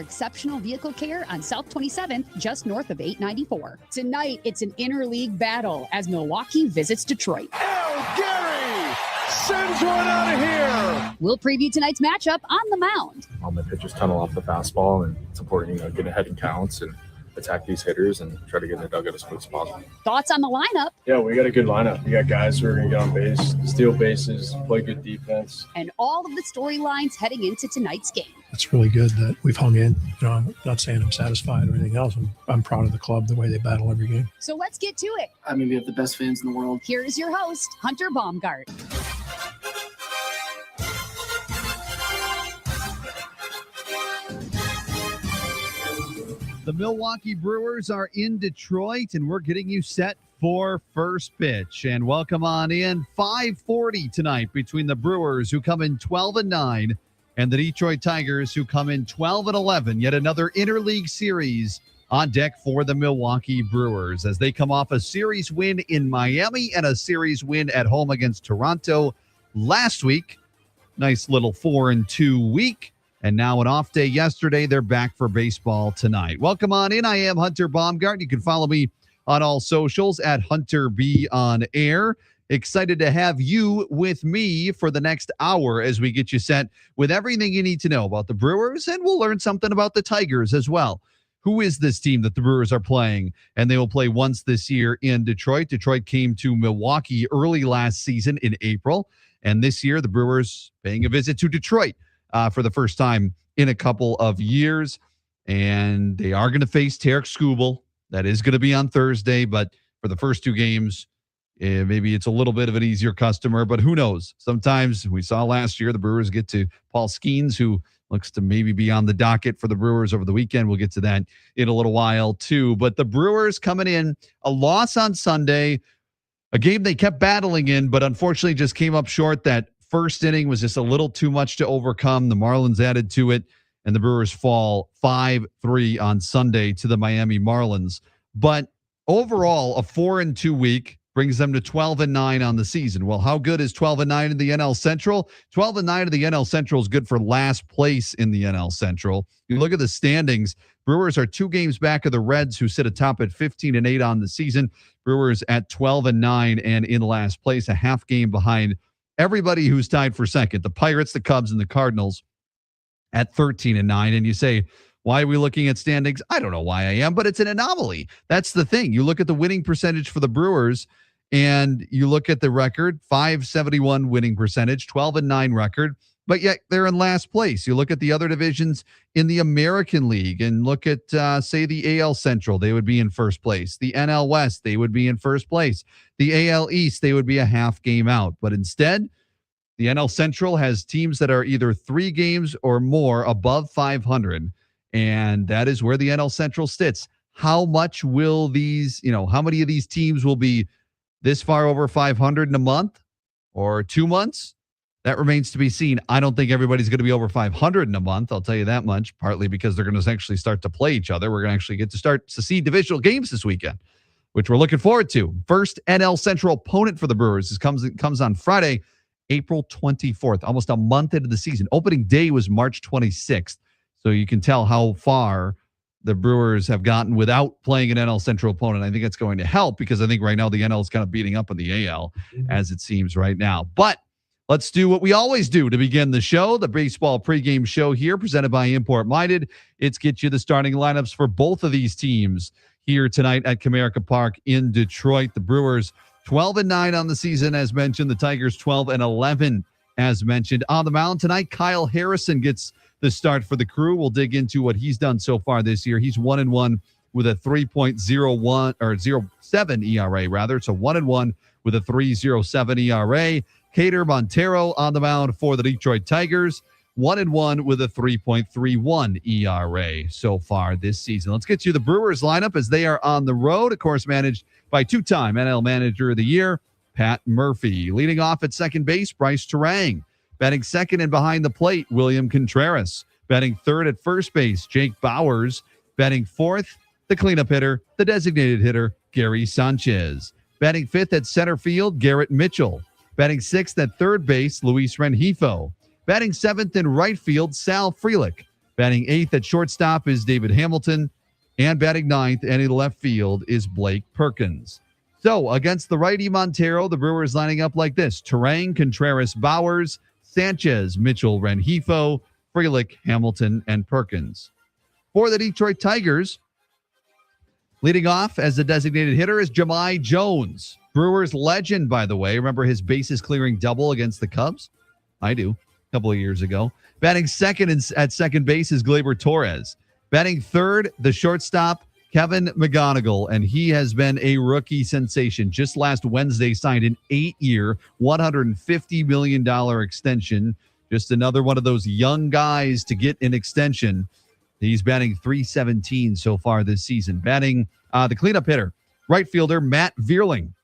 exceptional vehicle care on South 27th, just north of 894. Tonight, it's an interleague battle as Milwaukee visits Detroit. Gary sends one out of here. We'll preview tonight's matchup on the mound. All my pitchers tunnel off the fastball and it's important, get ahead in counts and attack these hitters and try to get in the dugout as quick as possible. Thoughts on the lineup? Yeah, we got a good lineup. We got guys who are going to get on base, steal bases, play good defense. And all of the storylines heading into tonight's game. It's really good that we've hung in. I'm not saying I'm satisfied or anything else. I'm proud of the club, the way they battle every game. So let's get to it. I mean, we have the best fans in the world. Here is your host, Hunter Baumgardt. The Milwaukee Brewers are in Detroit, and we're getting you set for first pitch. And welcome on in. 5:40 tonight between the Brewers, who come in 12-9, and the Detroit Tigers, who come in 12-11. Yet another interleague series on deck for the Milwaukee Brewers as they come off a series win in Miami and a series win at home against Toronto last week. Nice little 4-2 week. And now an off day yesterday. They're back for baseball tonight. Welcome on in. I am Hunter Baumgardt. You can follow me on all socials at Hunter B on air. Excited to have you with me for the next hour as we get you set with everything you need to know about the Brewers, and we'll learn something about the Tigers as well. Who is this team that the Brewers are playing? And they will play once this year in Detroit. Detroit came to Milwaukee early last season in April, and this year the Brewers paying a visit to Detroit for the first time in a couple of years. And they are going to face Tarek Skubal. That is going to be on Thursday, but for the first two games, maybe it's a little bit of an easier customer, but who knows? Sometimes we saw last year the Brewers get to Paul Skeens, who looks to maybe be on the docket for the Brewers over the weekend. We'll get to that in a little while too. But the Brewers coming in, a loss on Sunday, a game they kept battling in, but unfortunately just came up short. That first inning was just a little too much to overcome. The Marlins added to it, and the Brewers fall 5-3 on Sunday to the Miami Marlins. But overall, a 4-2 week brings them to 12-9 on the season. Well, how good is 12-9 in the NL Central? 12-9 in the NL Central is good for last place in the NL Central. You look at the standings, Brewers are 2 games back of the Reds, who sit atop at 15-8 on the season. Brewers at 12-9 and in last place, a half game behind everybody who's tied for second, the Pirates, the Cubs, and the Cardinals at 13-9. And you say, why are we looking at standings? I don't know why I am, but it's an anomaly. That's the thing. You look at the winning percentage for the Brewers, and you look at the record, .571 winning percentage, 12-9 record, but yet they're in last place. You look at the other divisions in the American League and look at, say, the AL Central, they would be in first place. The NL West, they would be in first place. The AL East, they would be a half game out. But instead, the NL Central has teams that are either 3 games or more above 500, and that is where the NL Central sits. How much will these, how many of these teams will be this far over 500 in a month or 2 months? That remains to be seen. I don't think everybody's going to be over 500 in a month. I'll tell you that much, partly because they're going to actually start to play each other. We're going to actually get to start to see divisional games this weekend, which we're looking forward to. First NL Central opponent for the Brewers comes on Friday, April 24th, almost a month into the season. Opening day was March 26th. So you can tell how far the Brewers have gotten without playing an NL Central opponent. I think it's going to help because I think right now the NL is kind of beating up on the AL as it seems right now. But let's do what we always do to begin the show, the baseball pregame show here presented by Import Minded. It's get you the starting lineups for both of these teams here tonight at Comerica Park in Detroit. The Brewers 12-9 on the season, as mentioned. The Tigers 12-11, as mentioned. On the mound tonight, Kyle Harrison gets the start for the Crew. We'll dig into what he's done so far this year. He's 1-1 with a 3.01 or 07 ERA rather. So 1-1 with a 3.07 ERA. Cater Montero on the mound for the Detroit Tigers, 1-1 with a 3.31 ERA so far this season. Let's get to the Brewers lineup as they are on the road, of course, managed by 2-time NL Manager of the Year, Pat Murphy. Leading off at second base, Bryce Terang. Batting second and behind the plate, William Contreras. Batting third at first base, Jake Bowers. Batting fourth, the cleanup hitter, the designated hitter, Gary Sanchez. Batting fifth at center field, Garrett Mitchell. Batting sixth at third base, Luis Rengifo. Batting seventh in right field, Sal Frelick. Batting 8th at shortstop is David Hamilton. And batting 9th and in left field is Blake Perkins. So against the righty Montero, the Brewers lining up like this: Terang, Contreras, Bowers, Sanchez, Mitchell, Rengifo, Frelick, Hamilton, and Perkins. For the Detroit Tigers, leading off as the designated hitter is Jahmai Jones. Brewers legend, by the way. Remember his bases clearing double against the Cubs? I do, a couple of years ago. Batting second at second base is Gleyber Torres. Batting third, the shortstop, Kevin McGonigal, and he has been a rookie sensation. Just last Wednesday signed an 8-year, $150 million extension. Just another one of those young guys to get an extension. He's batting .317 so far this season. Batting the cleanup hitter, right fielder Matt Vierling.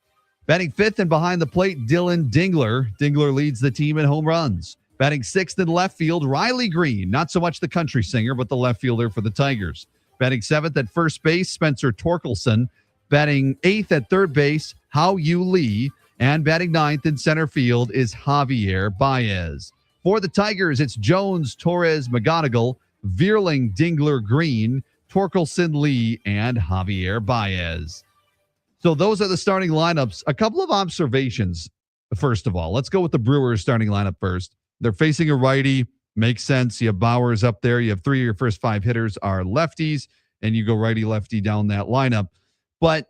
Batting 5th and behind the plate, Dylan Dingler. Dingler leads the team in home runs. Batting 6th in left field, Riley Green. Not so much the country singer, but the left fielder for the Tigers. Batting 7th at first base, Spencer Torkelson. Batting 8th at third base, Hao-Yu Lee. And batting 9th in center field is Javier Baez. For the Tigers, it's Jones, Torres, McGonigal, Vierling, Dingler, Green, Torkelson, Lee, and Javier Baez. So those are the starting lineups. A couple of observations, first of all. Let's go with the Brewers starting lineup first. They're facing a righty. Makes sense. You have Bowers up there. You have 3 of your first 5 hitters are lefties, and you go righty-lefty down that lineup. But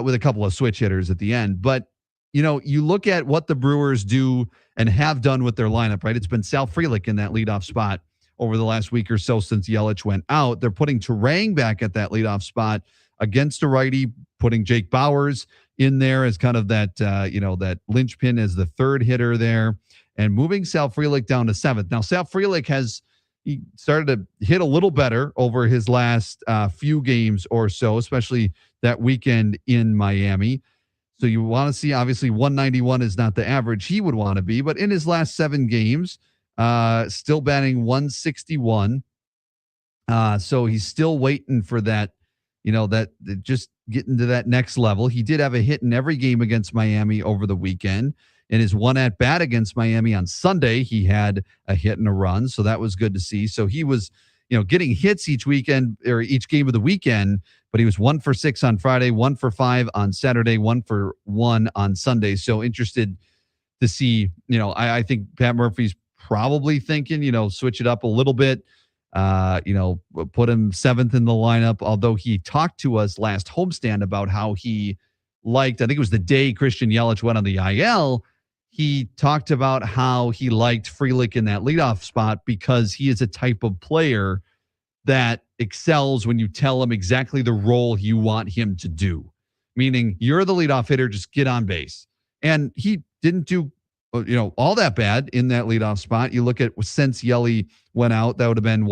with a couple of switch hitters at the end. But, you know, you look at what the Brewers do and have done with their lineup, right? It's been Sal Frelick in that leadoff spot over the last week or so since Yelich went out. They're putting Terang back at that leadoff spot against a righty, putting Jake Bowers in there as kind of that, that linchpin as the third hitter there, and moving Sal Frelick down to 7th. Now, Sal Frelick he started to hit a little better over his last few games or so, especially that weekend in Miami. So you want to see, obviously, 191 is not the average he would want to be, but in his last 7 games, still batting 161. So he's still waiting for that, that just getting to that next level. He did have a hit in every game against Miami over the weekend. In his one at bat against Miami on Sunday, he had a hit and a run. So that was good to see. So he was, getting hits each weekend or each game of the weekend, but he was 1 for 6 on Friday, 1 for 5 on Saturday, 1 for 1 on Sunday. So interested to see, I think Pat Murphy's probably thinking, switch it up a little bit, put him 7th in the lineup. Although he talked to us last homestand about how he liked, I think it was the day Christian Yelich went on the IL. He talked about how he liked Frelick in that leadoff spot because he is a type of player that excels when you tell him exactly the role you want him to do. Meaning, you're the leadoff hitter, just get on base. And he didn't do, all that bad in that leadoff spot. You look at since Yelly went out, that would have been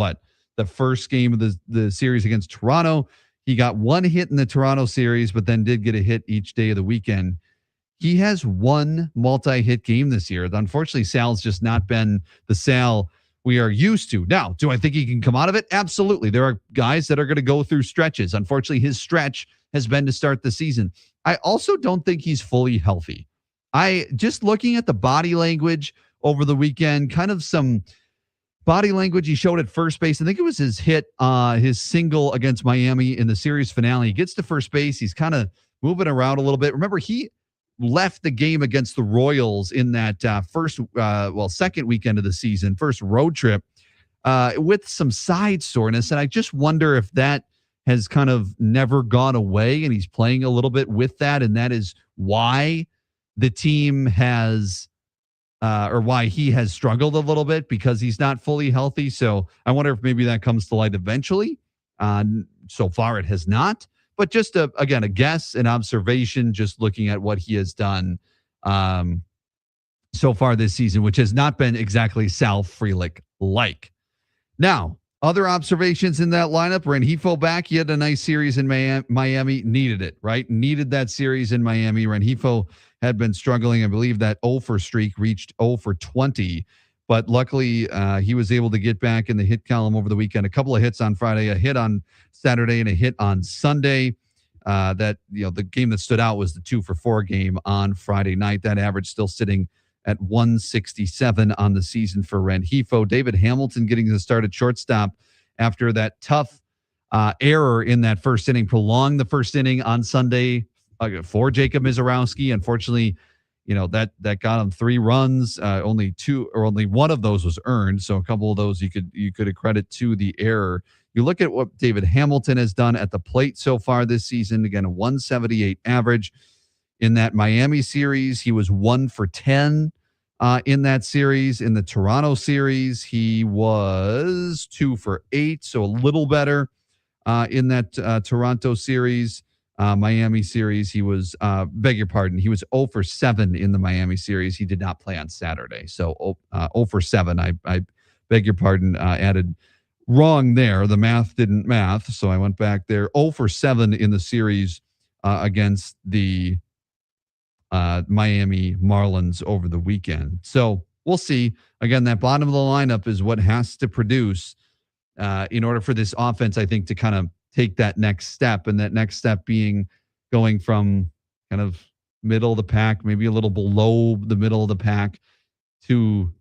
the first game of the series against Toronto. He got 1 hit in the Toronto series, but then did get a hit each day of the weekend. He has 1 multi-hit game this year. Unfortunately, Sal's just not been the Sal we are used to. Now, do I think he can come out of it? Absolutely. There are guys that are going to go through stretches. Unfortunately, his stretch has been to start the season. I also don't think he's fully healthy. Just looking at the body language over the weekend, kind of some body language he showed at first base. I think it was his hit, his single against Miami in the series finale. He gets to first base. He's kind of moving around a little bit. Remember, he left the game against the Royals in that second weekend of the season, first road trip, with some side soreness. And I just wonder if that has kind of never gone away and he's playing a little bit with that. And that is why the team has, or why he has struggled a little bit, because he's not fully healthy. So I wonder if maybe that comes to light eventually. So far it has not. But just, a guess, an observation, just looking at what he has done so far this season, which has not been exactly Sal Frelick-like. Now, other observations in that lineup. Rengifo back. He had a nice series in Miami. Needed it, right? Needed that series in Miami. Rengifo had been struggling. I believe that 0 for streak reached 0 for 20. But luckily, he was able to get back in the hit column over the weekend. A couple of hits on Friday, a hit on Saturday, and a hit on Sunday. The game that stood out was the 2 for 4 game on Friday night. That average still sitting at 167 on the season for Rengifo. David Hamilton getting the start at shortstop after that tough error in that first inning, prolonged the first inning on Sunday for Jacob Mizorowski. Unfortunately, that got him 3 runs. Only one of those was earned. So a couple of those you could accredit to the error. You look at what David Hamilton has done at the plate so far this season. Again, a 178 average. In that Miami series, he was 1 for 10 in that series. In the Toronto series, he was 2 for 8, so a little better in that Toronto series. Miami series, he was, beg your pardon, he was 0 for 7 in the Miami series. He did not play on Saturday, so 0 for 7. I beg your pardon, added wrong there. The math didn't math, so I went back there. 0 for 7 in the series against the Miami Marlins over the weekend. So we'll see. Again, that bottom of the lineup is what has to produce in order for this offense, I think, to kind of take that next step, and that next step being going from kind of middle of the pack, maybe a little below the middle of the pack, to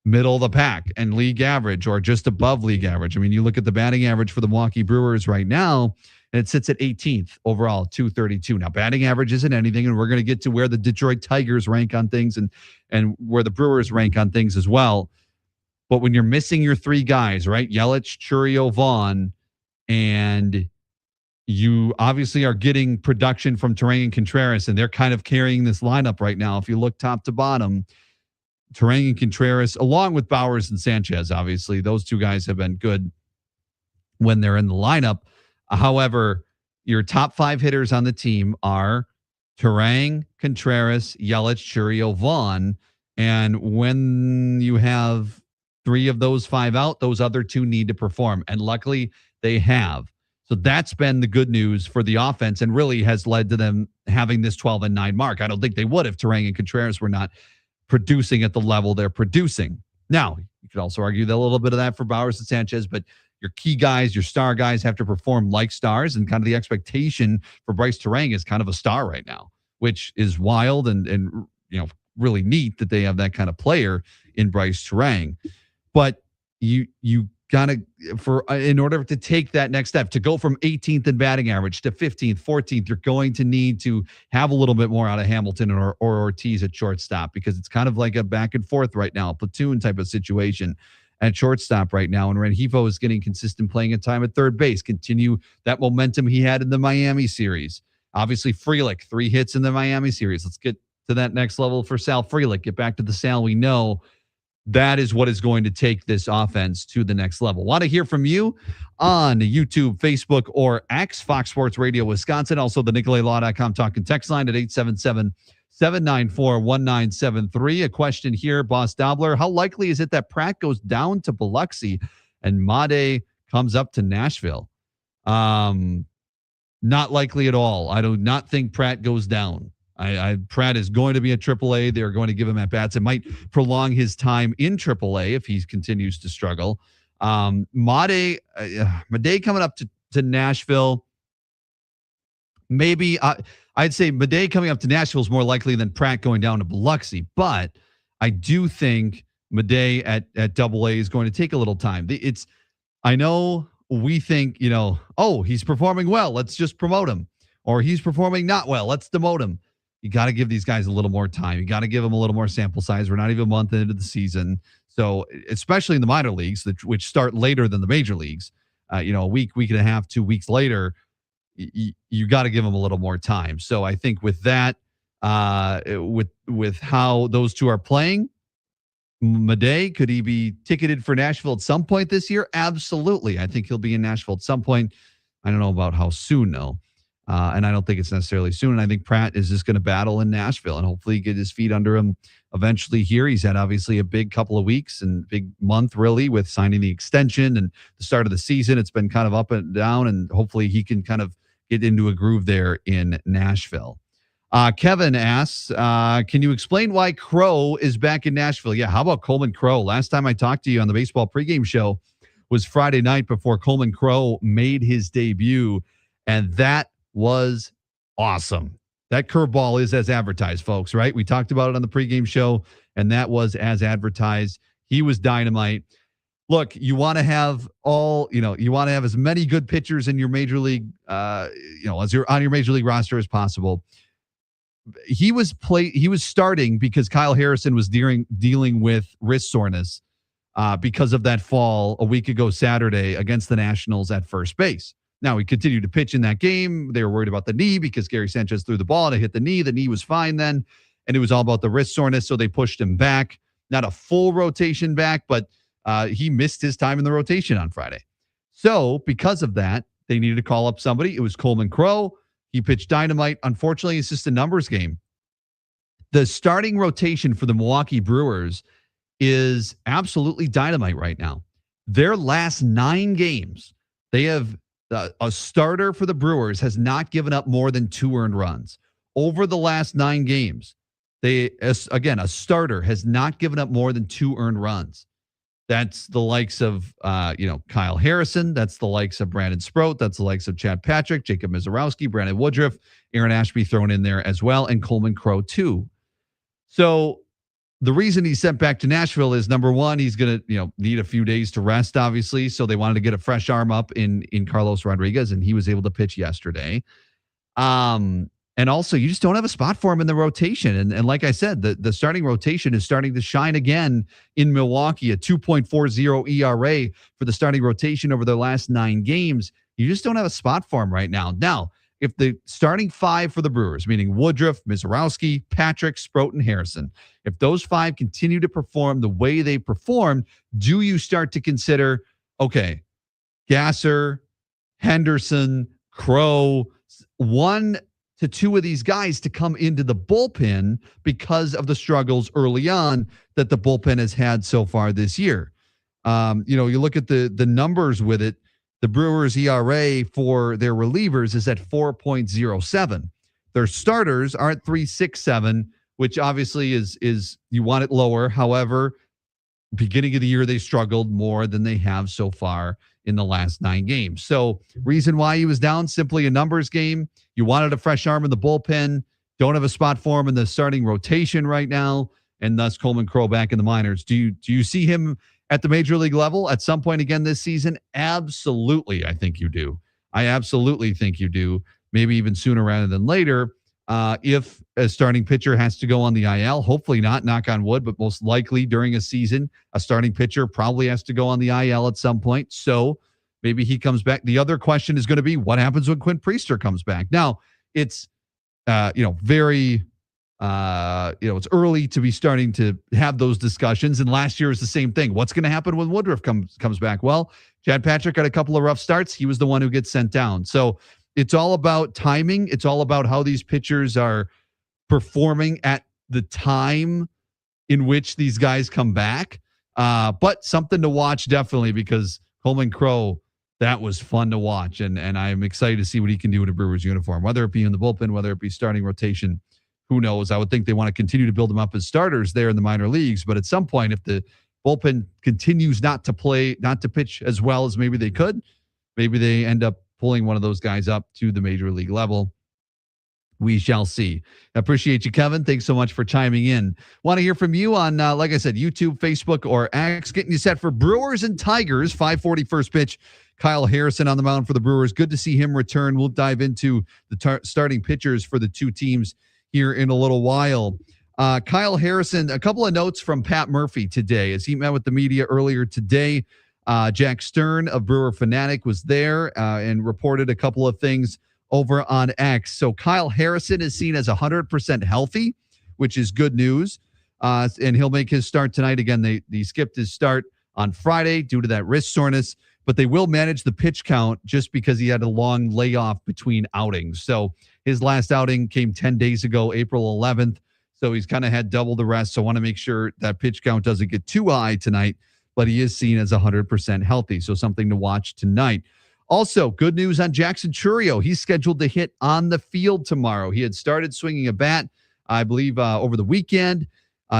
middle of the pack and league average, or just above league average. I mean, you look at the batting average for the Milwaukee Brewers right now, and it sits at 18th overall, 232. Now, batting average isn't anything, and we're going to get to where the Detroit Tigers rank on things and where the Brewers rank on things as well. But when you're missing your 3 guys, right, Yelich, Churio, Vaughn, and you obviously are getting production from Terang and Contreras, and they're kind of carrying this lineup right now. If you look top to bottom, Terang and Contreras, along with Bowers and Sanchez, obviously, those 2 guys have been good when they're in the lineup. However, your top 5 hitters on the team are Terang, Contreras, Yelich, Churio, Vaughn. And when you have 3 of those 5 out, those other 2 need to perform. And luckily, they have. So that's been the good news for the offense, and really has led to them having this 12-9 mark. I don't think they would if Terang and Contreras were not producing at the level they're producing. Now, you could also argue that a little bit of that for Bowers and Sanchez, but your key guys, your star guys, have to perform like stars, and kind of the expectation for Bryce Terang is kind of a star right now, which is wild and really neat that they have that kind of player in Bryce Terang. But you gotta, in order to take that next step, to go from 18th in batting average to 15th, 14th, you're going to need to have a little bit more out of Hamilton or Ortiz at shortstop, because it's kind of like a back and forth right now, a platoon type of situation at shortstop right now. And Rengifo is getting consistent playing at time at third base, continue that momentum he had in the Miami series. Obviously, Frelick, 3 hits in the Miami series. Let's get to that next level for Sal Frelick. Get back to the Sal we know. That is what is going to take this offense to the next level. Want to hear from you on YouTube, Facebook, or X, Fox Sports Radio Wisconsin. Also, the NicoletLaw.com talk and text line at 877-794-1973. A question here, Boss Dobler. How likely is it that Pratt goes down to Biloxi and Made comes up to Nashville? Not likely at all. I do not think Pratt goes down. Pratt is going to be at AAA. They're going to give him at bats. It might prolong his time in AAA if he continues to struggle. Made coming up to Nashville. Maybe I'd say Made coming up to Nashville is more likely than Pratt going down to Biloxi. But I do think Made at AA is going to take a little time. I know we think, he's performing well, let's just promote him. Or he's performing not well, let's demote him. You got to give these guys a little more time. You got to give them a little more sample size. We're not even a month into the season. So especially in the minor leagues, which start later than the major leagues, a week and a half, 2 weeks later, you got to give them a little more time. So I think with that, with how those 2 are playing, Made, could he be ticketed for Nashville at some point this year? Absolutely. I think he'll be in Nashville at some point. I don't know about how soon, though. And I don't think it's necessarily soon. And I think Pratt is just going to battle in Nashville and hopefully get his feet under him eventually here. He's had obviously a big couple of weeks and big month, really, with signing the extension and the start of the season. It's been kind of up and down, and hopefully he can kind of get into a groove there in Nashville. Kevin asks, can you explain why Crow is back in Nashville? Yeah, how about Coleman Crow? Last time I talked to you on the baseball pregame show was Friday night before Coleman Crow made his debut, and that was awesome. That curveball is as advertised, folks, right? We talked about it on the pregame show, and that was as advertised. He was dynamite. Look, you want to have you want to have as many good pitchers in your major league, as you're on your major league roster as possible. He was starting because Kyle Harrison was dealing with wrist soreness because of that fall a week ago Saturday against the Nationals at first base. Now, he continued to pitch in that game. They were worried about the knee because Gary Sanchez threw the ball and it hit the knee. The knee was fine then, and it was all about the wrist soreness, so they pushed him back. Not a full rotation back, but he missed his time in the rotation on Friday. So because of that, they needed to call up somebody. It was Coleman Crowe. He pitched dynamite. Unfortunately, it's just a numbers game. The starting rotation for the Milwaukee Brewers is absolutely dynamite right now. Their last 9 games, they have a starter for the Brewers has not given up more than 2 earned runs. Over the last 9 games, a starter has not given up more than 2 earned runs. That's the likes of, Kyle Harrison. That's the likes of Brandon Sproat. That's the likes of Chad Patrick, Jacob Mizorowski, Brandon Woodruff, Aaron Ashby thrown in there as well, and Coleman Crowe too. So the reason he's sent back to Nashville is, number one, he's going to, need a few days to rest, obviously. So they wanted to get a fresh arm up in Carlos Rodriguez, and he was able to pitch yesterday. And also, you just don't have a spot for him in the rotation. And like I said, the starting rotation is starting to shine again in Milwaukee, a 2.40 ERA for the starting rotation over their last 9 games. You just don't have a spot for him right now. Now, if the starting 5 for the Brewers, meaning Woodruff, Mizorowski, Patrick, Sproat, and Harrison, if those 5 continue to perform the way they performed, do you start to consider, okay, Gasser, Henderson, Crowe, 1 to 2 of these guys to come into the bullpen because of the struggles early on that the bullpen has had so far this year? You look at the numbers with it. The Brewers' ERA for their relievers is at 4.07. Their starters are at 3.67, which obviously is you want it lower. However, beginning of the year, they struggled more than they have so far in the last 9 games. So reason why he was down, simply a numbers game. You wanted a fresh arm in the bullpen. Don't have a spot for him in the starting rotation right now, and thus Coleman Crowe back in the minors. Do you see him at the major league level at some point again this season? Absolutely, I think you do. I absolutely think you do. Maybe even sooner rather than later. If a starting pitcher has to go on the IL, hopefully not, knock on wood, but most likely during a season, a starting pitcher probably has to go on the IL at some point. So maybe he comes back. The other question is going to be, what happens when Quinn Priester comes back? Now, it's it's early to be starting to have those discussions. And last year was the same thing. What's going to happen when Woodruff comes back? Well, Chad Patrick had a couple of rough starts. He was the one who gets sent down. So it's all about timing. It's all about how these pitchers are performing at the time in which these guys come back. But something to watch, definitely, because Coleman Crowe, that was fun to watch. And I'm excited to see what he can do in a Brewers uniform, whether it be in the bullpen, whether it be starting rotation. Who knows? I would think they want to continue to build them up as starters there in the minor leagues. But at some point, if the bullpen continues not to pitch as well as maybe they could, maybe they end up pulling one of those guys up to the major league level. We shall see. I appreciate you, Kevin. Thanks so much for chiming in. Want to hear from you on, like I said, YouTube, Facebook, or X. Getting you set for Brewers and Tigers, 5:40 first pitch. Kyle Harrison on the mound for the Brewers. Good to see him return. We'll dive into the starting pitchers for the two teams here in a little while. Kyle Harrison, a couple of notes from Pat Murphy today as he met with the media earlier today. Jack Stern of Brewer Fanatic was there and reported a couple of things over on X. So Kyle Harrison is seen as 100% healthy, which is good news. And he'll make his start tonight. Again, they skipped his start on Friday due to that wrist soreness, but they will manage the pitch count just because he had a long layoff between outings. So his last outing came 10 days ago, April 11th. So he's kind of had double the rest. So I want to make sure that pitch count doesn't get too high tonight, but he is seen as 100% healthy. So something to watch tonight. Also, good news on Jackson Chourio. He's scheduled to hit on the field tomorrow. He had started swinging a bat, I believe, over the weekend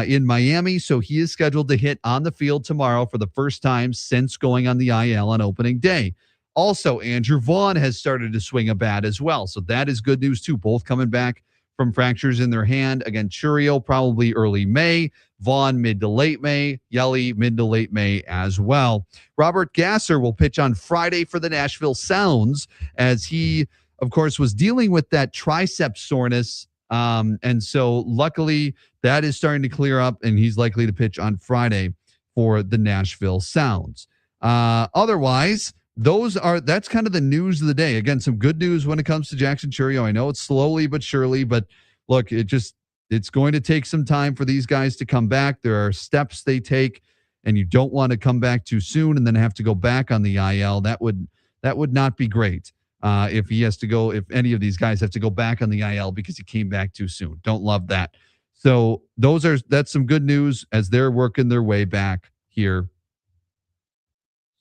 in Miami. So he is scheduled to hit on the field tomorrow for the first time since going on the IL on opening day. Also, Andrew Vaughn has started to swing a bat as well. So that is good news, too. Both coming back from fractures in their hand. Again, Churio probably early May, Vaughn mid to late May, Yelly mid to late May as well. Robert Gasser will pitch on Friday for the Nashville Sounds, as he, of course, was dealing with that tricep soreness. And so luckily that is starting to clear up, and he's likely to pitch on Friday for the Nashville Sounds. Otherwise, that's kind of the news of the day. Again, some good news when it comes to Jackson Churio. I know it's slowly but surely, but look, it's going to take some time for these guys to come back. There are steps they take, and you don't want to come back too soon and then have to go back on the IL. That would not be great. If any of these guys have to go back on the IL because he came back too soon. Don't love that. So that's some good news as they're working their way back here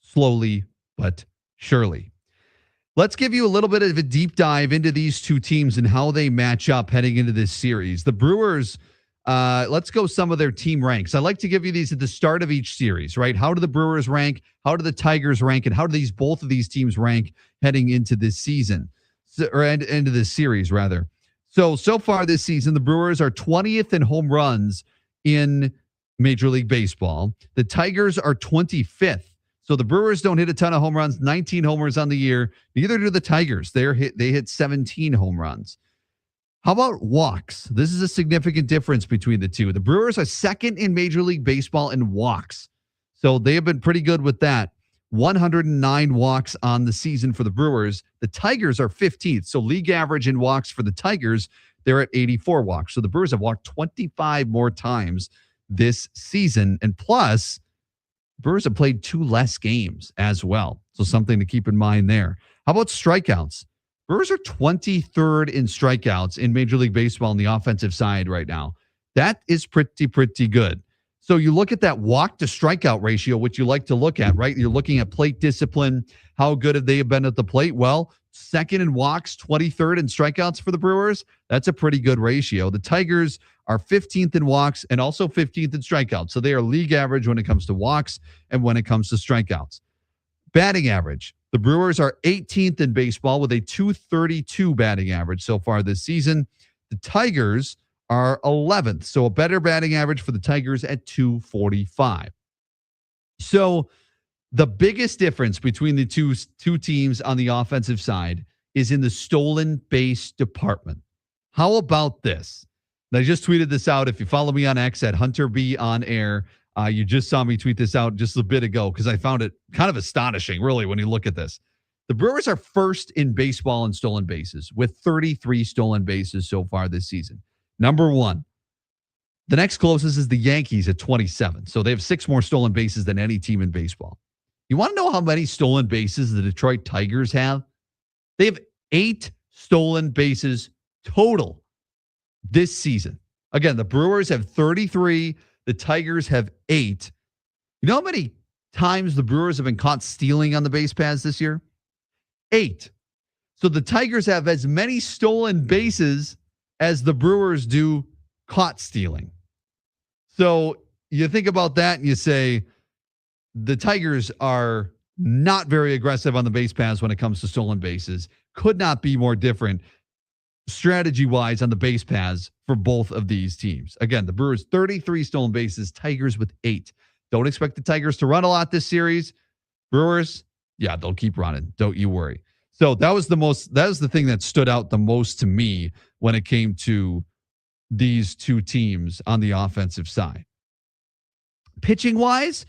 slowly but surely. Let's give you a little bit of a deep dive into these two teams and how they match up heading into this series. The Brewers, let's go some of their team ranks. I like to give you these at the start of each series, right? How do the Brewers rank? How do the Tigers rank? And how do both of these teams rank heading into this season? Or into this series, rather. So far this season, the Brewers are 20th in home runs in Major League Baseball. The Tigers are 25th. So the Brewers don't hit a ton of home runs, 19 homers on the year. Neither do the Tigers. They hit 17 home runs. How about walks? This is a significant difference between the two. The Brewers are second in Major League Baseball in walks. So they have been pretty good with that. 109 walks on the season for the Brewers. The Tigers are 15th. So league average in walks for the Tigers, they're at 84 walks. So the Brewers have walked 25 more times this season. And plus, Brewers have played 2 less games as well. So something to keep in mind there. How about strikeouts? Brewers are 23rd in strikeouts in Major League Baseball on the offensive side right now. That is pretty good. So you look at that walk to strikeout ratio, which you like to look at, right? You're looking at plate discipline. How good have they been at the plate? Well, second in walks, 23rd in strikeouts for the Brewers. That's a pretty good ratio. The Tigers are 15th in walks and also 15th in strikeouts. So they are league average when it comes to walks and when it comes to strikeouts. Batting average. The Brewers are 18th in baseball with a .232 batting average so far this season. The Tigers are 11th. So a better batting average for the Tigers at .245. So the biggest difference between the two teams on the offensive side is in the stolen base department. How about this? And I just tweeted this out. If you follow me on X at Hunter B on air, you just saw me tweet this out just a bit ago because I found it kind of astonishing, really, when you look at this. The Brewers are first in baseball in stolen bases with 33 stolen bases so far this season. Number one. The next closest is the Yankees at 27. So they have 6 more stolen bases than any team in baseball. You want to know how many stolen bases the Detroit Tigers have? They have 8 stolen bases total this season. Again, the Brewers have 33. The Tigers have 8. You know how many times the Brewers have been caught stealing on the base paths this year? 8. So the Tigers have as many stolen bases as the Brewers do caught stealing. So you think about that and you say the Tigers are not very aggressive on the base paths when it comes to stolen bases. Could not be more different strategy-wise on the base paths for both of these teams. Again, the Brewers 33 stolen bases, Tigers with 8. Don't expect the Tigers to run a lot this series. Brewers, yeah, they'll keep running. Don't you worry. So that was the thing that stood out the most to me when it came to these two teams on the offensive side. Pitching wise,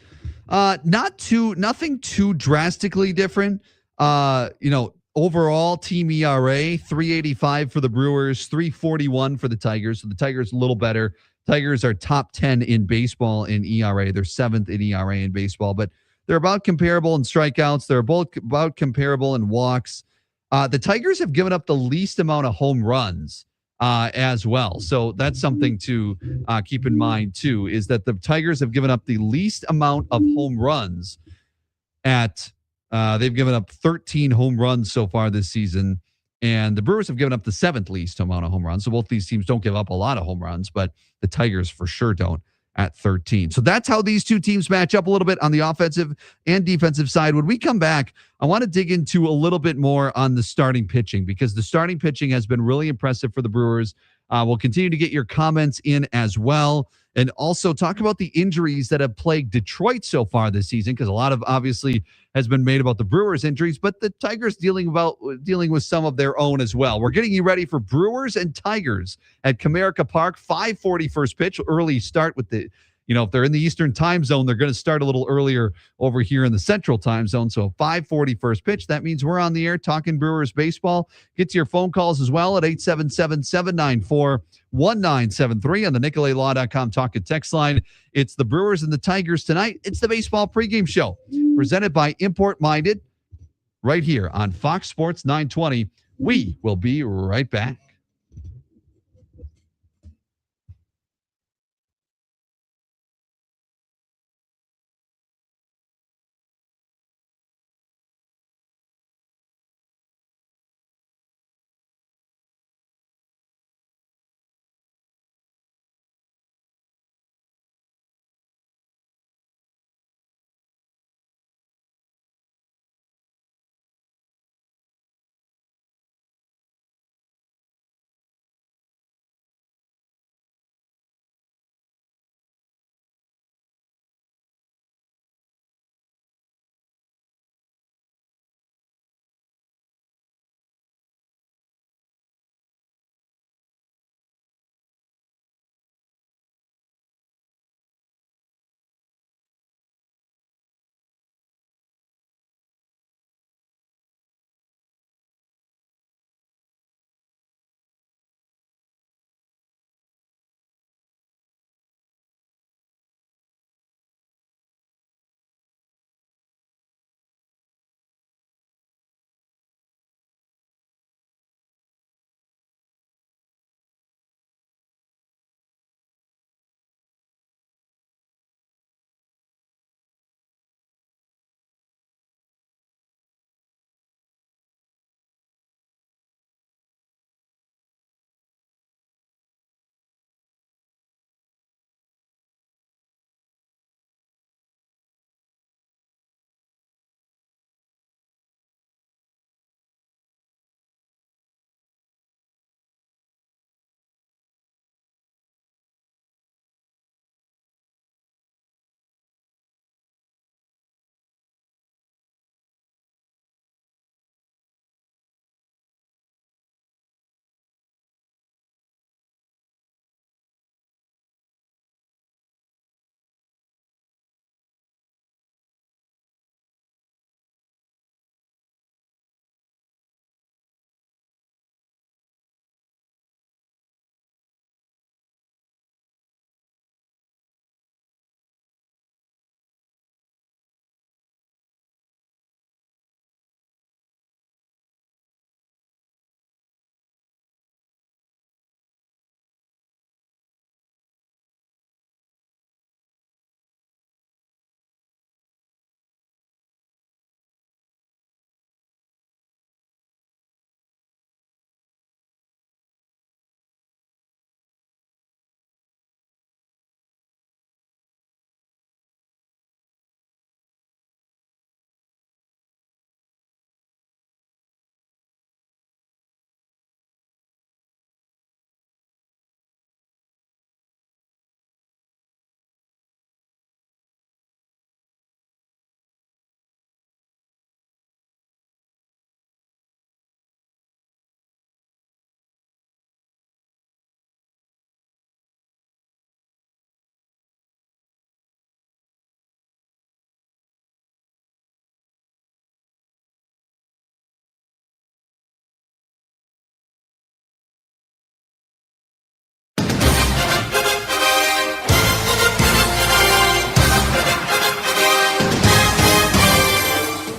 nothing too drastically different. Overall team ERA 3.85 for the Brewers, 3.41 for the Tigers. So the Tigers a little better. Tigers are top 10 in baseball in ERA. They're 7th in ERA in baseball, but they're about comparable in strikeouts. They're both about comparable in walks. The Tigers have given up the least amount of home runs as well. So that's something to keep in mind too, is that the Tigers have given up the least amount of home runs they've given up 13 home runs so far this season, and the Brewers have given up the 7th least amount of home runs. So both these teams don't give up a lot of home runs, but the Tigers for sure don't at 13. So that's how these two teams match up a little bit on the offensive and defensive side. When we come back, I want to dig into a little bit more on the starting pitching, because the starting pitching has been really impressive for the Brewers. We'll continue to get your comments in as well. And also talk about the injuries that have plagued Detroit so far this season, because a lot of obviously has been made about the Brewers injuries, but the Tigers dealing with some of their own as well. We're getting you ready for Brewers and Tigers at Comerica Park, 5:40 first pitch, early start with the, if they're in the Eastern time zone, they're going to start a little earlier over here in the Central time zone. So 5:40 first pitch. That means we're on the air talking Brewers baseball. Get to your phone calls as well at 877-794-1973 on the NicoletLaw.com talk and text line. It's the Brewers and the Tigers tonight. It's the baseball pregame show presented by Import Minded right here on Fox Sports 920. We will be right back.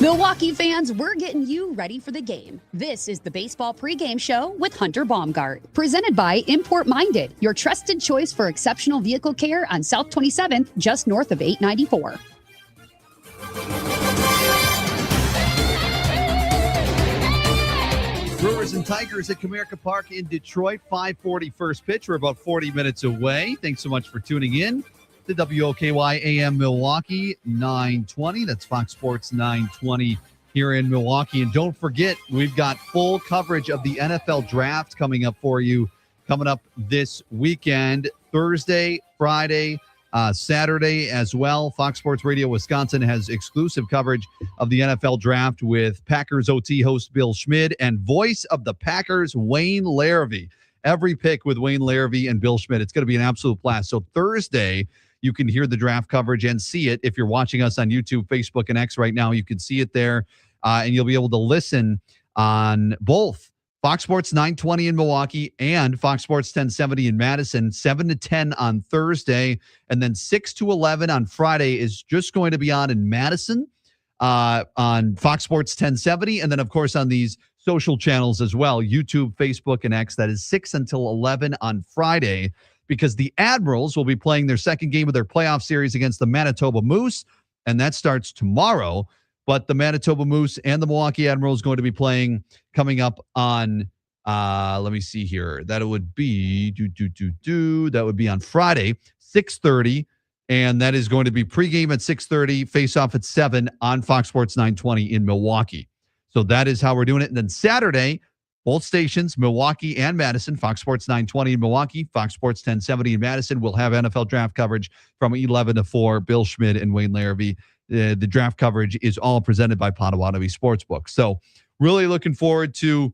Milwaukee fans, we're getting you ready for the game. This is the Baseball Pregame Show with Hunter Baumgardt. Presented by Import Minded, your trusted choice for exceptional vehicle care on South 27th, just north of 894. Brewers and Tigers at Comerica Park in Detroit, 5:40 first pitch. We're about 40 minutes away. Thanks so much for tuning in to WOKY AM Milwaukee 920. That's Fox Sports 920 here in Milwaukee. And don't forget, we've got full coverage of the NFL draft coming up for you coming up this weekend, Thursday, Friday, Saturday as well. Fox Sports Radio Wisconsin has exclusive coverage of the NFL Draft with Packers OT host Bill Schmid and voice of the Packers, Wayne Larrivee. Every pick with Wayne Larrivee and Bill Schmid. It's going to be an absolute blast. So Thursday, you can hear the draft coverage and see it. If you're watching us on YouTube, Facebook, and X right now, you can see it there. And you'll be able to listen on both Fox Sports 920 in Milwaukee and Fox Sports 1070 in Madison, 7 to 10 on Thursday. And then 6 to 11 on Friday is just going to be on in Madison on Fox Sports 1070. And then, of course, on these social channels as well, YouTube, Facebook, and X. That is 6 until 11 on Friday, because the Admirals will be playing their second game of their playoff series against the Manitoba Moose, and that starts tomorrow. But the Manitoba Moose and the Milwaukee Admirals going to be playing coming up on, let me see here. That would be, that would be on Friday, 6:30. And that is going to be pregame at 6:30, face-off at 7 on Fox Sports 920 in Milwaukee. So that is how we're doing it. And then Saturday, both stations, Milwaukee and Madison, Fox Sports 920 in Milwaukee, Fox Sports 1070 in Madison, will have NFL draft coverage from 11 to 4, Bill Schmid and Wayne Larrivee. The draft coverage is all presented by Potawatomi Sportsbook. So really looking forward to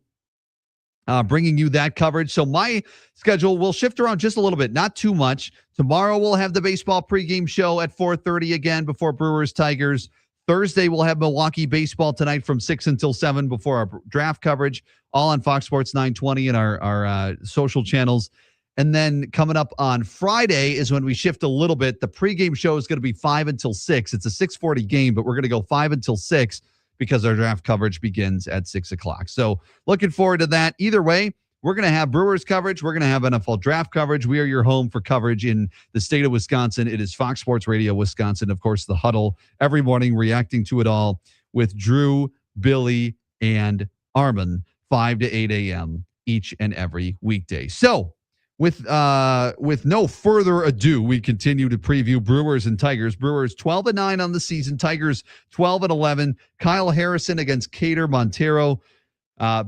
bringing you that coverage. So my schedule will shift around just a little bit, not too much. Tomorrow we'll have the baseball pregame show at 4:30 again before Brewers Tigers. Thursday we'll have Milwaukee baseball tonight from 6 until 7 before our draft coverage, all on Fox Sports 920 and our social channels. And then coming up on Friday is when we shift a little bit. The pregame show is going to be 5 until 6. It's a 6:40 game, but we're going to go 5 until 6 because our draft coverage begins at 6 o'clock. So looking forward to that. Either way, we're going to have Brewers coverage. We're going to have NFL draft coverage. We are your home for coverage in the state of Wisconsin. It is Fox Sports Radio Wisconsin. Of course, the Huddle every morning, reacting to it all with Drew, Billy, and Armin, 5 to 8 a.m. each and every weekday. So with no further ado, we continue to preview Brewers and Tigers. Brewers 12-9 on the season. Tigers 12-11. Kyle Harrison against Cater Montero.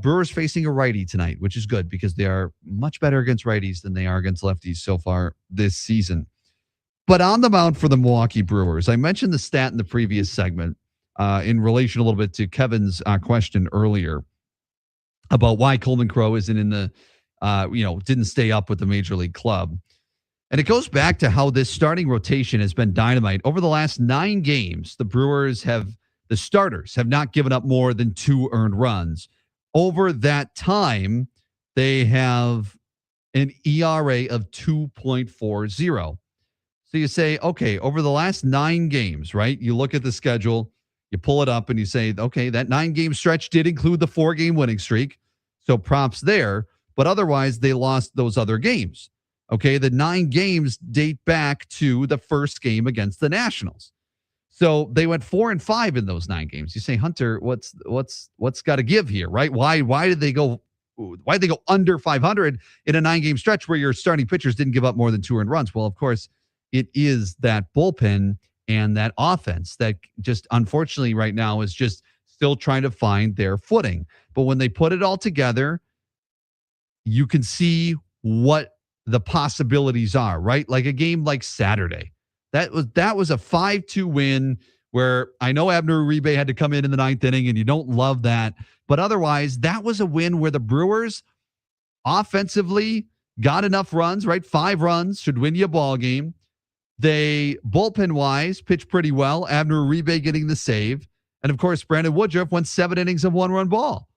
Brewers facing a righty tonight, which is good because they are much better against righties than they are against lefties so far this season. But on the mound for the Milwaukee Brewers, I mentioned the stat in the previous segment in relation a little bit to Kevin's question earlier about why Coleman Crowe isn't in the didn't stay up with the major league club. And it goes back to how this starting rotation has been dynamite. Over the last 9 games, the starters have not given up more than 2 earned runs. Over that time, they have an ERA of 2.40. So you say, okay, over the last 9 games, right? You look at the schedule, you pull it up and you say, okay, that 9-game stretch did include the 4-game winning streak. So props there. But otherwise, they lost those other games. Okay, the 9 games date back to the first game against the Nationals. So they went 4-5 in those 9 games. You say, Hunter, what's got to give here, right? Why did they go under 500 in a 9-game stretch where your starting pitchers didn't give up more than 2 earned runs? Well, of course, it is that bullpen and that offense that just unfortunately right now is just still trying to find their footing. But when they put it all together, you can see what the possibilities are, right? Like a game like Saturday. That was a 5-2 win where I know Abner Uribe had to come in the 9th inning, and you don't love that. But otherwise, that was a win where the Brewers offensively got enough runs, right? 5 runs should win you a ball game. They, bullpen-wise, pitched pretty well. Abner Uribe getting the save. And, of course, Brandon Woodruff went 7 innings of 1-run ball.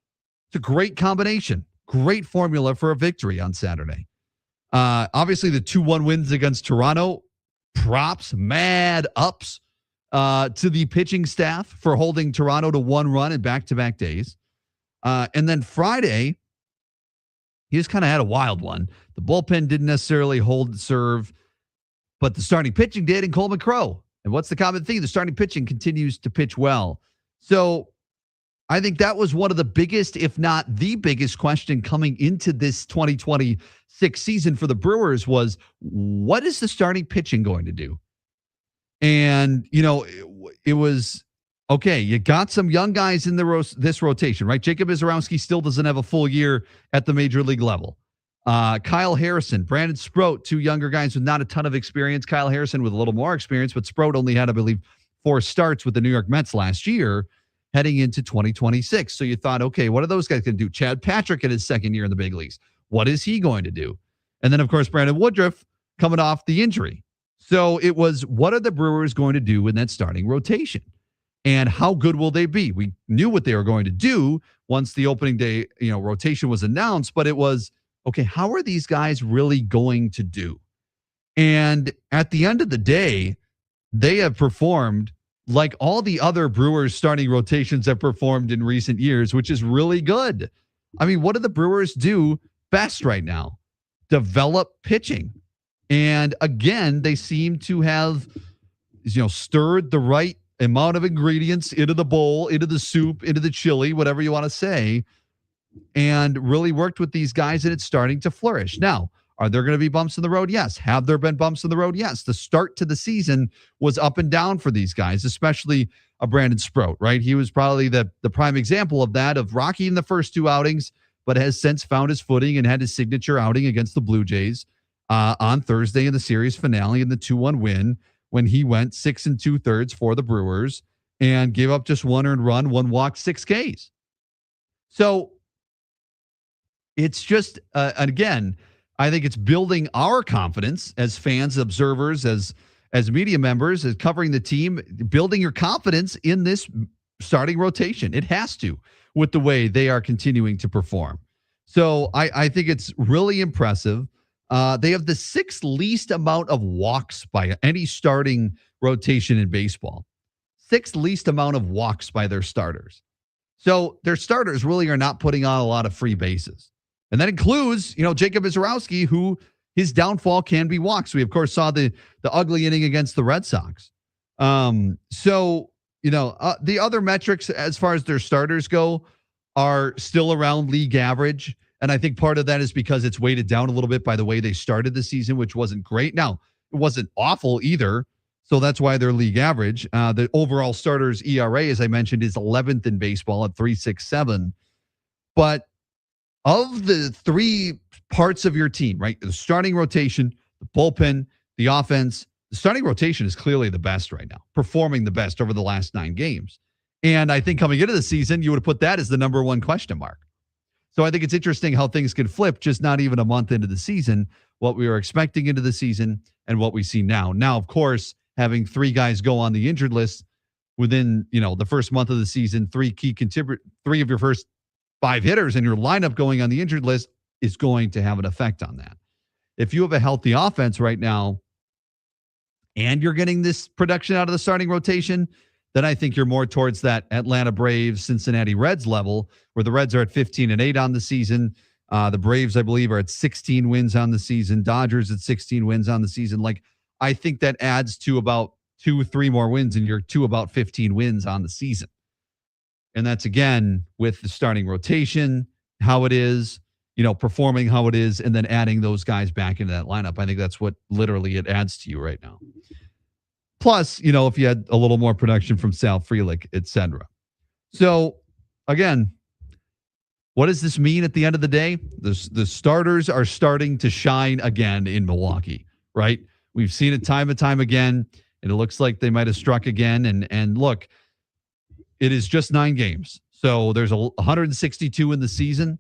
It's a great combination. Great formula for a victory on Saturday. Obviously, the 2-1 wins against Toronto, props, mad ups to the pitching staff for holding Toronto to 1 run in back-to-back days. And then Friday, he just kind of had a wild one. The bullpen didn't necessarily serve, but the starting pitching did in Coleman Crowe. And what's the common theme? The starting pitching continues to pitch well. So I think that was one of the biggest, if not the biggest question coming into this 2026 season for the Brewers was, what is the starting pitching going to do? And, it was, okay, you got some young guys in this rotation, right? Jacob Izarowski still doesn't have a full year at the major league level. Kyle Harrison, Brandon Sproat, two younger guys with not a ton of experience. Kyle Harrison with a little more experience, but Sproat only had, I believe, 4 starts with the New York Mets last year heading into 2026. So you thought, okay, what are those guys going to do? Chad Patrick in his second year in the big leagues. What is he going to do? And then, of course, Brandon Woodruff coming off the injury. So it was, what are the Brewers going to do in that starting rotation? And how good will they be? We knew what they were going to do once the opening day, rotation was announced, but it was, okay, how are these guys really going to do? And at the end of the day, they have performed like all the other Brewers starting rotations have performed in recent years, which is really good. I mean, what do the Brewers do best right now? Develop pitching. And again, they seem to have, stirred the right amount of ingredients into the bowl, into the soup, into the chili, whatever you want to say, and really worked with these guys, and it's starting to flourish. Now, are there going to be bumps in the road? Yes. Have there been bumps in the road? Yes. The start to the season was up and down for these guys, especially a Brandon Sproat, right? He was probably the prime example of that, of rocky in the first 2 outings, but has since found his footing and had his signature outing against the Blue Jays on Thursday in the series finale in the 2-1 win, when he went 6 2/3 for the Brewers and gave up just 1 earned run, 1 walk, 6 Ks. So it's just, again, I think it's building our confidence as fans, observers, as media members, as covering the team, building your confidence in this starting rotation. It has to, with the way they are continuing to perform. So I think it's really impressive. They have the 6th least amount of walks by any starting rotation in baseball. 6th least amount of walks by their starters. So their starters really are not putting on a lot of free bases. And that includes, Jacob Visarowski, who his downfall can be walks. We, of course, saw the ugly inning against the Red Sox. The other metrics as far as their starters go are still around league average. And I think part of that is because it's weighted down a little bit by the way they started the season, which wasn't great. Now, it wasn't awful either. So that's why they're league average. The overall starters ERA, as I mentioned, is 11th in baseball at 3.67. But of the 3 parts of your team, right? The starting rotation, the bullpen, the offense, the starting rotation is clearly the best right now, performing the best over the last 9 games. And I think coming into the season, you would have put that as the number 1 question mark. So I think it's interesting how things can flip just not even a month into the season, what we were expecting into the season and what we see now. Now, of course, having 3 guys go on the injured list within, the first month of the season, 3 of your first 5 hitters in your lineup going on the injured list is going to have an effect on that. If you have a healthy offense right now and you're getting this production out of the starting rotation, then I think you're more towards that Atlanta Braves, Cincinnati Reds level, where the Reds are at 15-8 on the season. The Braves, I believe, are at 16 wins on the season. Dodgers at 16 wins on the season. I think that adds to about 2-3 more wins, and you're to about 15 wins on the season. And that's, again, with the starting rotation, how it is, performing how it is, and then adding those guys back into that lineup. I think that's what literally it adds to you right now. Plus, if you had a little more production from Sal Frelick, et cetera. So, again, what does this mean at the end of the day? The starters are starting to shine again in Milwaukee, right? We've seen it time and time again, and it looks like they might have struck again. And look, it is just 9 games. So there's 162 in the season,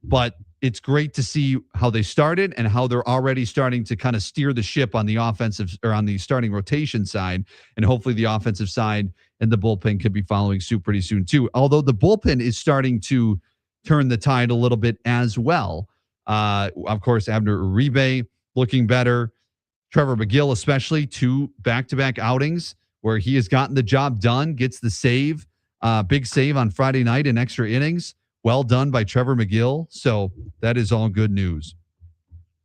but it's great to see how they started and how they're already starting to kind of steer the ship on the offensive or on the starting rotation side. And hopefully the offensive side and the bullpen could be following suit pretty soon too. Although the bullpen is starting to turn the tide a little bit as well. Of course, Abner Uribe looking better. Trevor McGill, especially 2 back-to-back outings where he has gotten the job done, gets the save, big save on Friday night in extra innings. Well done by Trevor McGill. So that is all good news.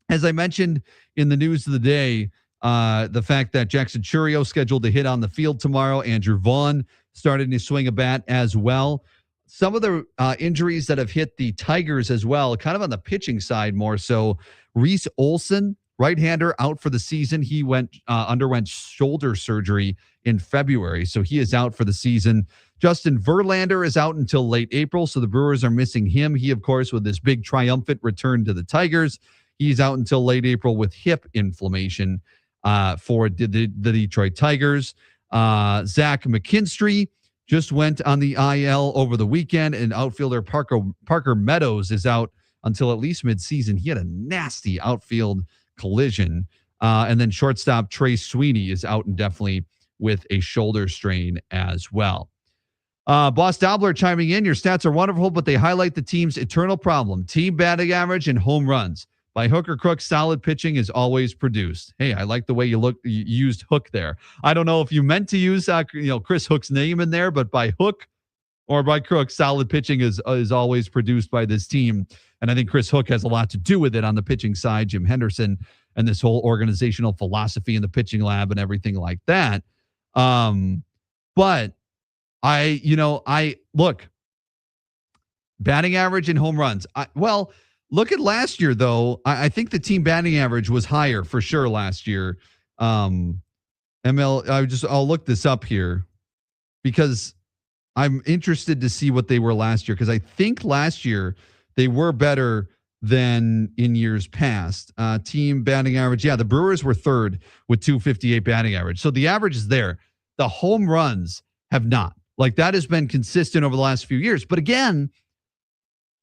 As I mentioned in the news of the day, the fact that Jackson Churio scheduled to hit on the field tomorrow. Andrew Vaughn started to swing a bat as well. Some of the injuries that have hit the Tigers as well, kind of on the pitching side more so. Reese Olson, right-hander, out for the season. He underwent shoulder surgery in February, so he is out for the season. Justin Verlander is out until late April, so the Brewers are missing him. He, of course, with this big triumphant return to the Tigers, He's out until late April with hip inflammation for the Detroit Tigers. Zach McKinstry just went on the IL over the weekend, and outfielder Parker Meadows is out until at least midseason. He had a nasty outfield collision. And then shortstop Trey Sweeney is out indefinitely with a shoulder strain as well. Boss Dobler chiming in. Your stats are wonderful, but they highlight the team's eternal problem. Team batting average and home runs. By hook or crook, solid pitching is always produced. Hey, I like the way you used hook there. I don't know if you meant to use Chris Hook's name in there, but by hook or by crook, solid pitching is always produced by this team. And I think Chris Hook has a lot to do with it on the pitching side. Jim Henderson and this whole organizational philosophy in the pitching lab and everything like that. But I look, batting average and home runs. Look at last year, though. I think the team batting average was higher for sure last year. I'll look this up here because I'm interested to see what they were last year, because I think last year they were better than in years past. Team batting average. Yeah, the Brewers were third with 258 batting average. So the average is there. The home runs have not. Like, that has been consistent over the last few years. But again,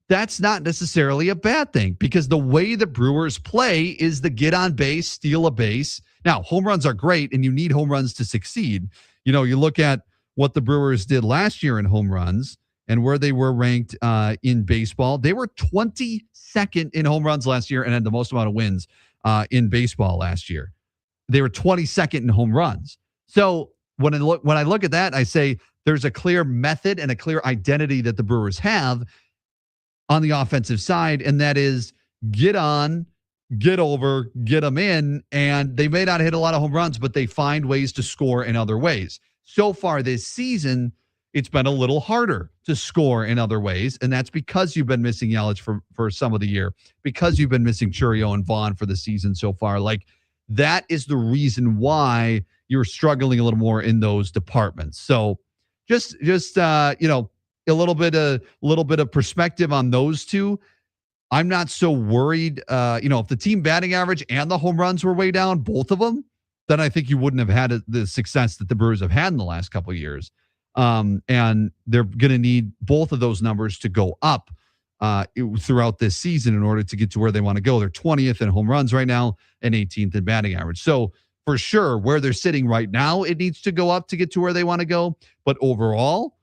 that's not necessarily a bad thing, because the way the Brewers play is the get on base, steal a base. Now, home runs are great, and you need home runs to succeed. You look at what the Brewers did last year in home runs and where they were ranked in baseball. They were 22nd in home runs last year and had the most amount of wins in baseball last year. They were 22nd in home runs. So when I look at that, I say there's a clear method and a clear identity that the Brewers have on the offensive side, and that is get on, get over, get them in, and they may not hit a lot of home runs, but they find ways to score in other ways. So far this season, it's been a little harder to score in other ways, and that's because you've been missing Yelich for some of the year, because you've been missing Churio and Vaughn for the season so far. Like, that is the reason why you're struggling a little more in those departments. So just a little bit of perspective on those two. I'm not so worried. If the team batting average and the home runs were way down, both of them, then I think you wouldn't have had the success that the Brewers have had in the last couple of years. And they're going to need both of those numbers to go up throughout this season in order to get to where they want to go. They're 20th in home runs right now and 18th in batting average. So for sure, where they're sitting right now, it needs to go up to get to where they want to go. But overall,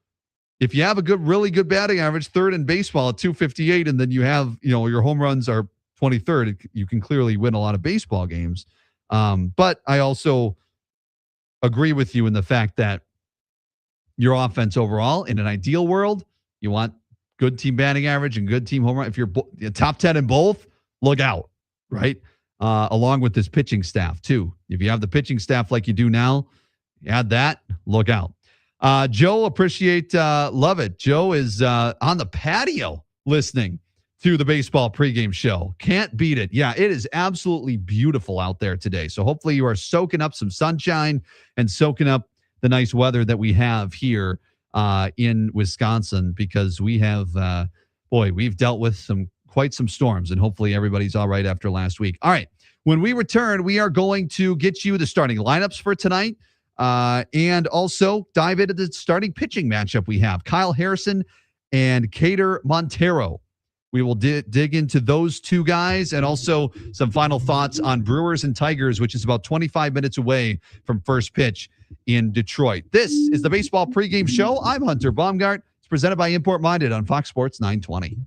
if you have a really good batting average, third in baseball at 258, and then you have, your home runs are 23rd, you can clearly win a lot of baseball games. But I also agree with you in the fact that your offense overall, in an ideal world, you want good team batting average and good team home run. If you're top 10 in both, look out, right? Along with this pitching staff too. If you have the pitching staff like you do now, add that, look out. Joe, love it. Joe is on the patio listening to the baseball pregame show. Can't beat it. Yeah, it is absolutely beautiful out there today. So hopefully you are soaking up some sunshine and soaking up the nice weather that we have here in Wisconsin, because we have, we've dealt with quite some storms, and hopefully everybody's all right after last week. All right. When we return, we are going to get you the starting lineups for tonight. And also dive into the starting pitching matchup we have. Kyle Harrison and Cater Montero. We will dig into those two guys, and also some final thoughts on Brewers and Tigers, which is about 25 minutes away from first pitch in Detroit. This is the Baseball Pregame Show. I'm Hunter Baumgardt. It's presented by Import Minded on Fox Sports 920.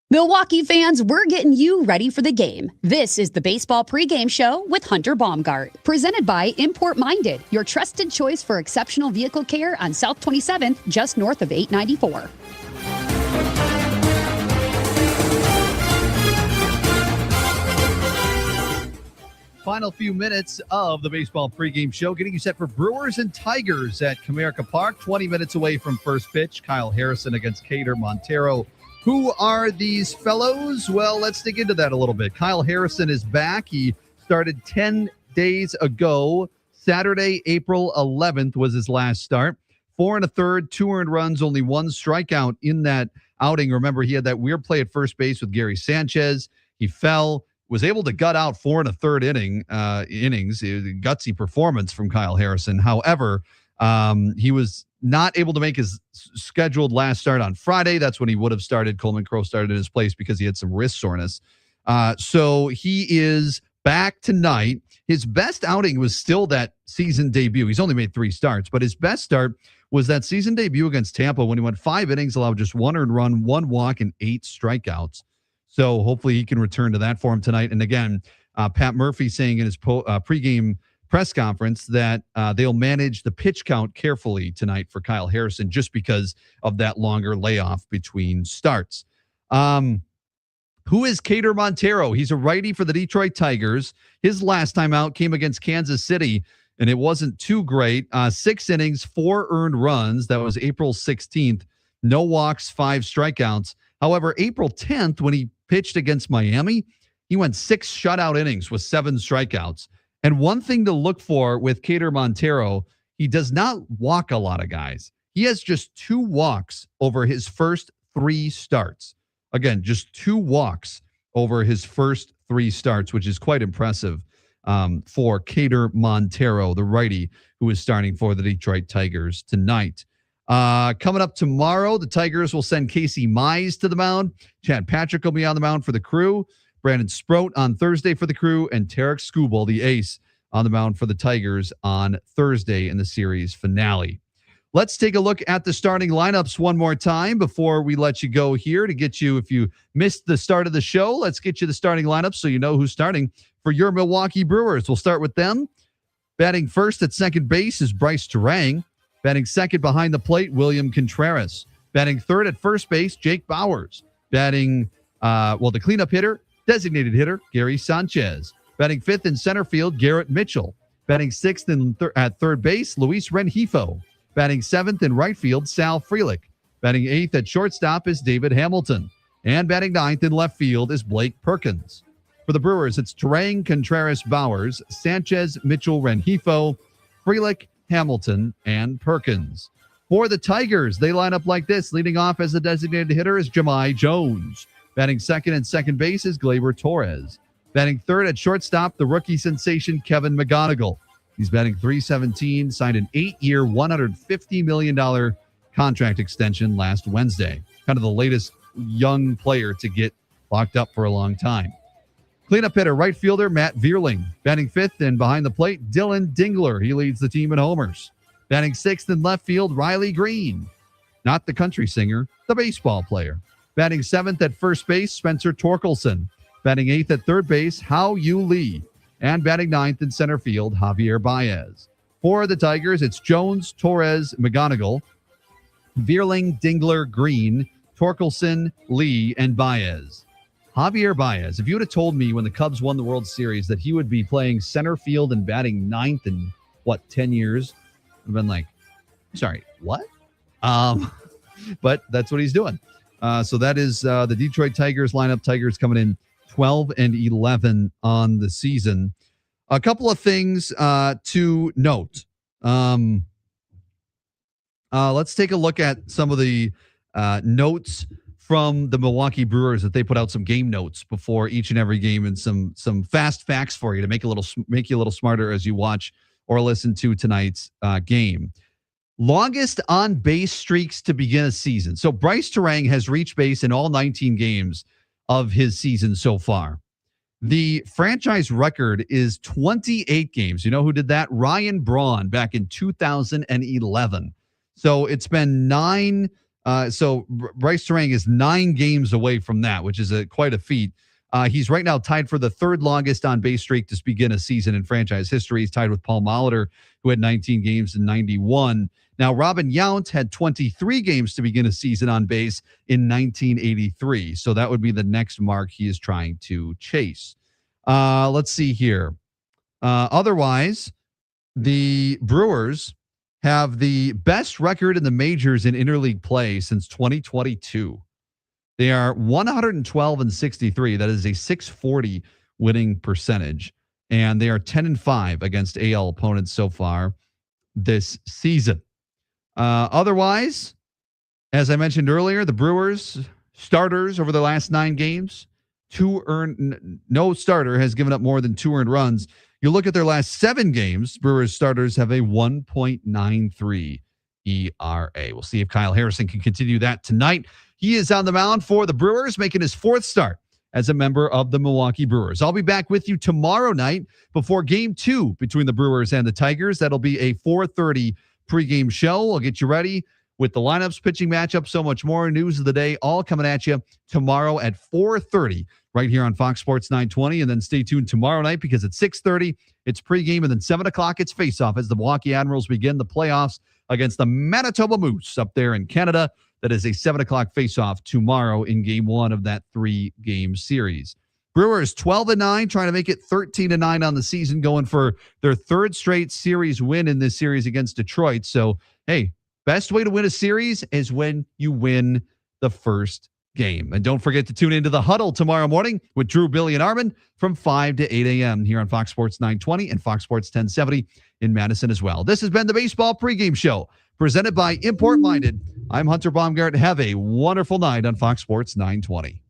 Milwaukee fans, we're getting you ready for the game. This is the Baseball Pregame Show with Hunter Baumgardt. Presented by Import Minded, your trusted choice for exceptional vehicle care on South 27th, just north of 894. Final few minutes of the Baseball Pregame Show, getting you set for Brewers and Tigers at Comerica Park, 20 minutes away from first pitch. Kyle Harrison against Cater Montero. Who are these fellows? Well, let's dig into that a little bit. Kyle Harrison is back. He started 10 days ago. Saturday, April 11th was his last start. 4 1/3, 2 earned runs, only 1 strikeout in that outing. Remember, he had that weird play at first base with Gary Sanchez. He fell, was able to gut out 4 1/3 innings. It was a gutsy performance from Kyle Harrison. However, he was not able to make his scheduled last start on Friday. That's when he would have started. Coleman Crowe started in his place because he had some wrist soreness. So he is back tonight. His best outing was still that season debut. He's only made 3 starts, but his best start was that season debut against Tampa when he went 5 innings, allowed just 1 earned run, 1 walk, and 8 strikeouts. So hopefully he can return to that form tonight. And again, Pat Murphy saying in his pregame press conference that they'll manage the pitch count carefully tonight for Kyle Harrison just because of that longer layoff between starts. Who is Cater Montero? He's a righty for the Detroit Tigers. His last time out came against Kansas City, and it wasn't too great. 6 innings, 4 earned runs. That was April 16th. No walks, 5 strikeouts. However, April 10th, when he pitched against Miami, he went 6 shutout innings with 7 strikeouts. And one thing to look for with Cater Montero, he does not walk a lot of guys. He has just 2 walks over his first 3 starts. Again, just 2 walks over his first 3 starts, which is quite impressive for Cater Montero, the righty who is starting for the Detroit Tigers tonight. Coming up tomorrow, the Tigers will send Casey Mize to the mound. Chad Patrick will be on the mound for the Crew. Brandon Sproat on Thursday for the Crew, and Tarek Skubal, the ace, on the mound for the Tigers on Thursday in the series finale. Let's take a look at the starting lineups one more time before we let you go here to get you, if you missed the start of the show, let's get you the starting lineup so you know who's starting for your Milwaukee Brewers. We'll start with them. Batting first at second base is Bryce Turang. Batting second behind the plate, William Contreras. Batting third at first base, Jake Bauers. Batting, the cleanup hitter, designated hitter, Gary Sanchez. Batting fifth in center field, Garrett Mitchell. Batting sixth at third base, Luis Rengifo. Batting seventh in right field, Sal Frelick. Batting eighth at shortstop is David Hamilton. And batting ninth in left field is Blake Perkins. For the Brewers, it's Turang, Contreras, Bauers, Sanchez, Mitchell, Rengifo, Frelick, Hamilton, and Perkins. For the Tigers, they line up like this. Leading off as the designated hitter is Jahmai Jones. Batting second and second base is Gleyber Torres. Batting third at shortstop, the rookie sensation Kevin McGonigal. He's batting .317, signed an 8-year, $150 million contract extension last Wednesday. Kind of the latest young player to get locked up for a long time. Cleanup hitter, right fielder Matt Vierling. Batting fifth and behind the plate, Dylan Dingler. He leads the team in homers. Batting sixth in left field, Riley Green. Not the country singer, the baseball player. Batting seventh at first base, Spencer Torkelson. Batting eighth at third base, Hao Yu Lee. And batting ninth in center field, Javier Baez. For the Tigers, it's Jones, Torres, McGonigal, Vierling, Dingler, Green, Torkelson, Lee, and Baez. Javier Baez, if you would have told me when the Cubs won the World Series that he would be playing center field and batting ninth in, 10 years? I've been like, sorry, what? But that's what he's doing. So that is the Detroit Tigers lineup. Tigers coming in 12-11 on the season. A couple of things to note. Let's take a look at some of the notes from the Milwaukee Brewers that they put out, some game notes before each and every game, and some fast facts for you to make you a little smarter as you watch or listen to tonight's game. Longest on base streaks to begin a season. So Bryce Turang has reached base in all 19 games of his season so far. The franchise record is 28 games. You know who did that? Ryan Braun back in 2011. So it's been 9 Bryce Turang is 9 games away from that, which is quite a feat. He's right now tied for the 3rd longest on-base streak to begin a season in franchise history. He's tied with Paul Molitor, who had 19 games in 91. Now, Robin Yount had 23 games to begin a season on base in 1983. So that would be the next mark he is trying to chase. Let's see here. Otherwise, the Brewers have the best record in the majors in interleague play since 2022. They are 112-63. That is a .640 winning percentage. And they are 10-5 against AL opponents so far this season. Otherwise, as I mentioned earlier, the Brewers starters over the last 9 games, no starter has given up more than 2 earned runs. You look at their last 7 games, Brewers starters have a 1.93 ERA. We'll see if Kyle Harrison can continue that tonight. He is on the mound for the Brewers, making his 4th start as a member of the Milwaukee Brewers. I'll be back with you tomorrow night before Game 2 between the Brewers and the Tigers. That'll be a 4:30 pregame show. I'll get you ready with the lineups, pitching matchup, so much more. News of the day, all coming at you tomorrow at 4:30 right here on Fox Sports 920. And then stay tuned tomorrow night because at 6:30, it's pregame. And then 7 o'clock, it's face-off as the Milwaukee Admirals begin the playoffs against the Manitoba Moose up there in Canada. That is a 7 o'clock face-off tomorrow in Game 1 of that 3-game series. Brewers 12-9, trying to make it 13-9 on the season, going for their 3rd straight series win in this series against Detroit. So, hey, best way to win a series is when you win the first game. And don't forget to tune into The Huddle tomorrow morning with Drew, Billy, and Armin from 5 to 8 a.m. here on Fox Sports 920 and Fox Sports 1070 in Madison as well. This has been the Baseball Pregame Show presented by Import Minded. I'm Hunter Baumgardt. Have a wonderful night on Fox Sports 920.